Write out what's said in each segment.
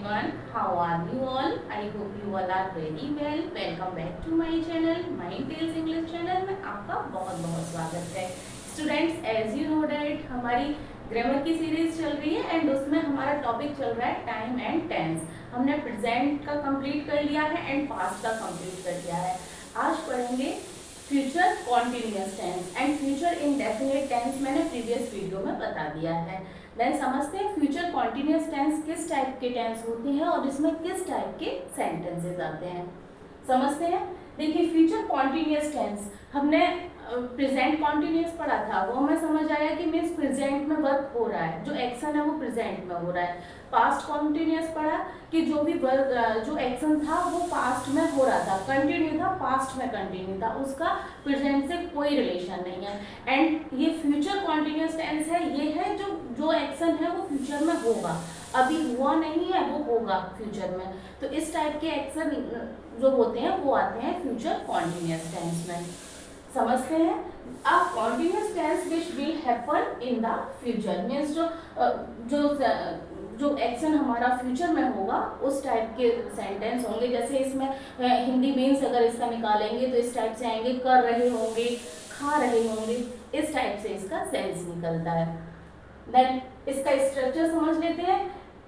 everyone, how are you all? I hope you all are very well. Welcome back to my channel, Mind Tales English channel में आपका बहुत बहुत स्वागत है। Students, as you know that हमारी grammar की series चल रही है एंड उसमें हमारा टॉपिक चल रहा है टाइम एंड टेंस। हमने प्रेजेंट का कंप्लीट कर लिया है एंड पास्ट का कंप्लीट कर लिया है। आज पढ़ेंगे future continuous tense and future indefinite tense. मैंने प्रीवियस वीडियो में बता दिया है। देन समझते हैं फ्यूचर कॉन्टिन्यूअस टेंस किस टाइप के टेंस होते हैं और इसमें किस टाइप के सेंटेंसेस आते हैं। समझते हैं। देखिए, फ्यूचर कॉन्टिन्यूअस टेंस हमने प्रेजेंट कॉन्टिन्यूअस पढ़ा था, वो हमें समझ आया कि मीन्स प्रेजेंट में वर्क हो रहा है, जो एक्शन है वो प्रेजेंट में हो रहा है। पास्ट कॉन्टिन्यूअस पढ़ा कि जो भी वर्क जो एक्शन था वो पास्ट में हो रहा था, कंटिन्यू था, पास्ट में कंटिन्यू था, उसका प्रेजेंट से कोई रिलेशन नहीं है। एंड ये फ्यूचर कॉन्टिन्यूअस टेंस है, ये है जो एक्शन है वो फ्यूचर में होगा, अभी हुआ नहीं है वो होगा फ्यूचर में। तो इस टाइप के एक्शन जो होते हैं वो आते हैं फ्यूचर कॉन्टिन्यूअस टेंस में। समझते हैं। A continuous tense which will happen in the future means जो एक्शन हमारा फ्यूचर में होगा उस टाइप के सेंटेंस होंगे। जैसे इसमें हिंदी मीन्स अगर इसका निकालेंगे तो इस टाइप से आएंगे, कर रहे होंगे, खा रहे होंगे, इस टाइप से इसका सेंस निकलता है। देन इसका स्ट्रक्चर समझ लेते हैं।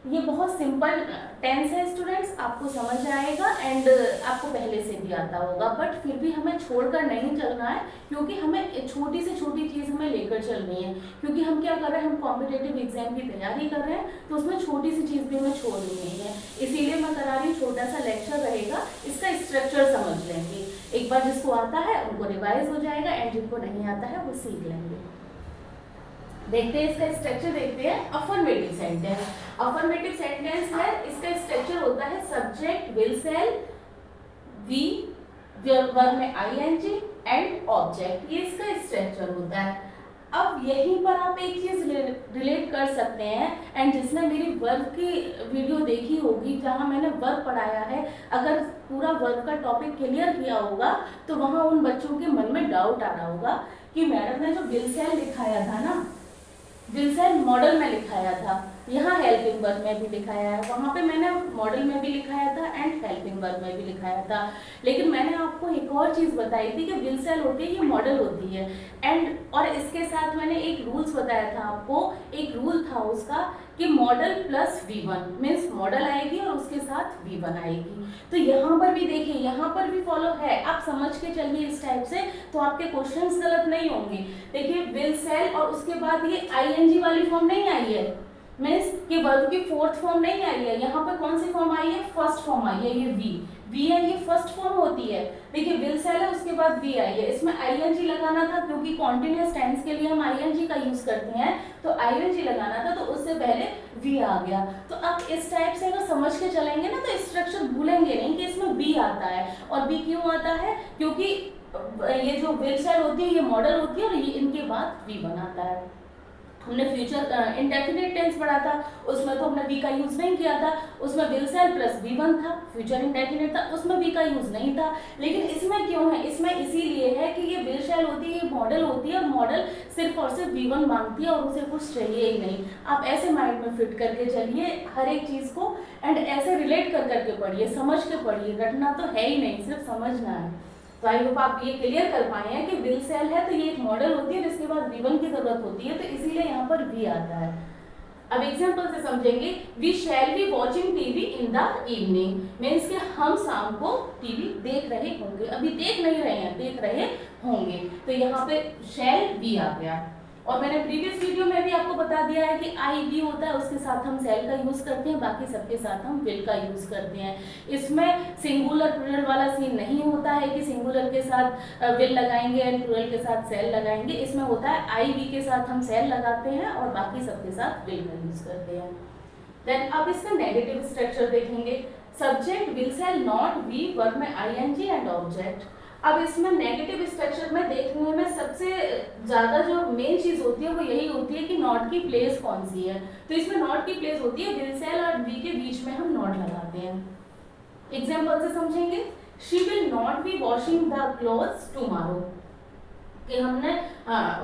ये बहुत सिंपल टेंस है स्टूडेंट्स, आपको समझ आएगा एंड आपको पहले से भी आता होगा, बट फिर भी हमें छोड़कर नहीं चलना है क्योंकि हमें छोटी से छोटी चीज़ हमें लेकर चलनी है। क्योंकि हम क्या कर रहे हैं, हम कॉम्पिटेटिव एग्जाम की तैयारी कर रहे हैं, तो उसमें छोटी सी चीज़ भी हमें छोड़नी नहीं है। इसीलिए मैं करा रही हूँ, छोटा सा लेक्चर रहेगा, इसका स्ट्रक्चर समझ लेंगे। एक बार जिसको आता है उनको रिवाइज हो जाएगा एंड जिनको नहीं आता है वो सीख लेंगे। देखते हैं इसका स्ट्रक्चर। देखते हैं अफर्मेटिव सेंटेंस। अफर्मेटिव सेंटेंस है, इसका स्ट्रक्चर होता है subject will shall, V verb में आईएनजी एंड ऑब्जेक्ट, ये इसका स्ट्रक्चर होता है। अब यहीं पर आप एक चीज रिलेट कर सकते हैं एंड जिसने मेरी वर्ब की वीडियो देखी होगी जहां मैंने वर्ब पढ़ाया है, अगर पूरा वर्ब का टॉपिक क्लियर किया होगा तो वहां उन बच्चों के मन में डाउट आ रहा होगा कि मैडम ने जो विल सेल लिखाया था ना, विल सेल मॉडल में लिखाया था, यहाँ हेल्पिंग वर्ब में भी लिखाया है, वहाँ पे मैंने मॉडल में भी लिखाया था एंड हेल्पिंग वर्ब में भी लिखाया था। लेकिन मैंने आपको एक और चीज़ बताई थी कि विल सेल होती है, ये मॉडल होती है एंड और इसके साथ मैंने एक रूल्स बताया था आपको, एक रूल था उसका कि model plus V1 means model आएगी और उसके साथ V1 आएगी। तो यहाँ पर भी देखिए, यहाँ पर भी फॉलो है, आप समझ के चलिए इस टाइप से, तो आपके क्वेश्चंस गलत नहीं होंगे। देखिए विल सेल और उसके बाद ये आईएनजी वाली फॉर्म नहीं आई है, मीन्स कि वर्ब की फोर्थ फॉर्म नहीं आई है, यहाँ पर कौन सी फॉर्म आई है, फर्स्ट फॉर्म आई है, ये वी है, ये फर्स्ट फॉर्म होती है। देखिए विल सेल है, उसके बाद वी आई है, इसमें आईएनजी लगाना था क्योंकि कॉन्टिन्यूअस टेंस के लिए हम आईएनजी का यूज करते हैं, तो आईएनजी लगाना था, तो उससे पहले वी आ गया। तो अब इस टाइप से अगर समझ के चलेंगे ना तो स्ट्रक्चर भूलेंगे नहीं कि इसमें वी आता है। और वी क्यों आता है, क्योंकि ये जो विल सेल होती है ये मॉडल होती है और ये इनके बाद वी बनाता है। हमने फ्यूचर इंडेफिनिट टेंस पढ़ा था, उसमें तो हमने वी का यूज नहीं किया था, उसमें विल सेल प्लस V1 था, फ्यूचर इंडेफिनिट था, उसमें वी का यूज नहीं था। लेकिन इसमें क्यों है, इसमें इसीलिए है कि ये विल सेल होती है, ये मॉडल होती है और मॉडल सिर्फ और सिर्फ V1 मांगती है और उसे कुछ चाहिए ही नहीं। आप ऐसे माइंड में फिट करके चलिए हर एक चीज को एंड ऐसे रिलेट कर करके पढ़िए, समझ के पढ़िए, रटना तो है ही नहीं, सिर्फ समझना है। तो आई होप आप ये क्लियर कर पाए हैं कि विल सेल है तो ये एक मॉडल होती है जिसके बाद V1 की जरूरत होती है, तो इसीलिए यहाँ पर वी आता है। अब एग्जांपल से समझेंगे। We shall be watching TV in the evening means कि हम शाम को टीवी देख रहे होंगे, अभी देख नहीं रहे हैं, देख रहे होंगे, तो यहाँ पे शैल बी आ गया। और मैंने प्रीवियस वीडियो में भी आपको बता दिया है कि आई वी होता है, उसके साथ हम सेल का यूज करते हैं, बाकी सबके साथ हम विल का यूज करते हैं। इसमें सिंगुलर प्लूरल वाला सीन नहीं होता है कि सिंगुलर के साथ विल लगाएंगे एंड प्लूरल के साथ सेल लगाएंगे। इसमें होता है आई वी के साथ हम सेल लगाते हैं और बाकी सबके साथ विल का यूज करते हैं। देन अब इसका नेगेटिव स्ट्रक्चर देखेंगे। Subject will shall not V verb में आईएनजी एंड ऑब्जेक्ट। अब इसमें नेगेटिव स्ट्रक्चर में देखने में सबसे ज्यादा जो मेन चीज होती है वो यही होती है कि नॉट की प्लेस कौन सी है। तो इसमें नॉट की प्लेस होती है विल सेल और वी के बीच में हम नॉट लगाते हैं। एग्जाम्पल से समझेंगे। She will not be washing the clothes tomorrow, कि हमने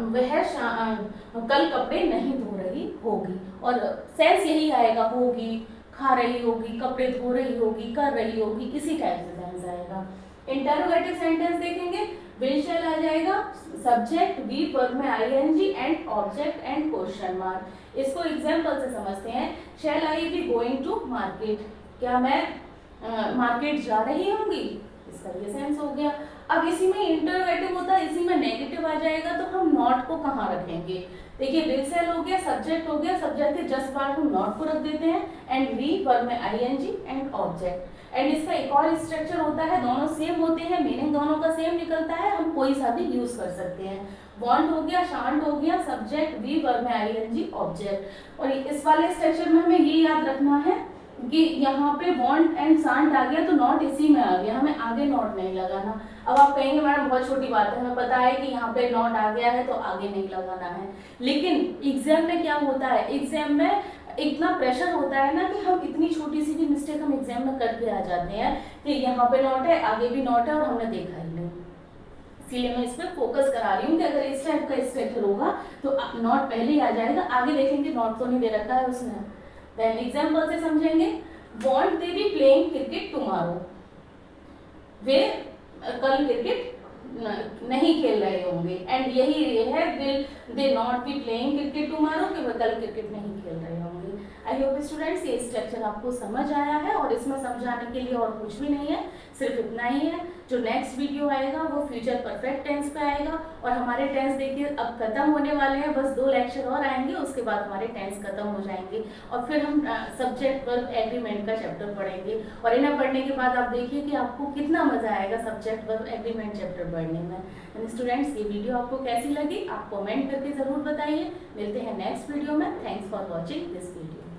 वह कल कपड़े नहीं धो रही होगी, और सेंस यही आएगा होगी, खा रही होगी, कपड़े धो रही होगी, कर रही होगी, इसी टाइप से सेंस आएगा। इंटरोगेटिव सेंटेंस देखेंगे, विल शैल आ जाएगा, सब्जेक्ट वी वर्ब में ING and object and question mark. इसको एग्जांपल से समझते हैं। Shall I be going to market, क्या मैं मार्केट जा रही होंगी, इसका ये सेंस हो गया। अब इसी में इंटरोगेटिव होता है, इसी में नेगेटिव आ जाएगा, तो हम नॉट को कहाँ रखेंगे? देखिए विल शैल हो गया, सब्जेक्ट हो गया, सब्जेक्ट के जस्ट बाद हम नॉट को रख देते हैं, एंड वी वर्ब में आईएनजी एंड ऑब्जेक्ट। एंड इसका एक और स्ट्रक्चर होता है, दोनों सेम होते हैं, मीनिंग दोनों का सेम निकलता है, हम कोई सा भी यूज कर सकते हैं। वांट हो गया, शांट हो गया, सब्जेक्ट वी वर्ब में आईएनजी ऑब्जेक्ट। और इस वाले स्ट्रक्चर में हमें ये याद रखना है कि यहाँ पे वांट एंड शांट आ गया तो नॉट इसी में आ गया, हमें आगे नॉट नहीं लगाना। अब आप कहेंगे मैडम बहुत छोटी बात है, हमें पता है कि यहाँ पे नॉट आ गया है तो आगे नहीं लगाना है, लेकिन एग्जाम में क्या होता है, एग्जाम में इतना प्रेशर होता है ना कि हम इतनी छोटी सी भी मिस्टेक हम एग्जाम में करके आ जाते हैं कि यहाँ पे नॉट है, आगे भी नॉट है और हमने देखा ही नहीं। इसलिए मैं इस पर फोकस करा रही हूँ कि अगर इस टाइप का स्ट्रक्चर होगा तो नॉट पहले ही आ जाएगा, आगे देखेंगे नॉट तो नहीं दे रखा है उसने। देन एग्जाम्पल से समझेंगे, won't they be playing cricket tomorrow, वे कल क्रिकेट नहीं खेल रहे होंगे। एंड यही है will they not be playing cricket tomorrow, कि वे कल क्रिकेट नहीं खेल रहे होंगे। आई होप स्टूडेंट्स ये स्ट्रक्चर आपको समझ आया है, और इसमें समझाने के लिए और कुछ भी नहीं है, सिर्फ इतना ही है। जो नेक्स्ट वीडियो आएगा वो फ्यूचर परफेक्ट टेंस पे आएगा, और हमारे टेंस देखिए अब खत्म होने वाले हैं, बस 2 लेक्चर और आएंगे, उसके बाद हमारे टेंस खत्म हो जाएंगे, और फिर हम सब्जेक्ट वर्ब एग्रीमेंट का चैप्टर पढ़ेंगे। और इन्हें पढ़ने के बाद आप देखिए कि आपको कितना मजा आएगा सब्जेक्ट वर्ब एग्रीमेंट चैप्टर पढ़ने में। स्टूडेंट्स ये वीडियो आपको कैसी लगी आप कमेंट करके जरूर बताइए। मिलते हैं नेक्स्ट वीडियो में। Thanks for watching this video.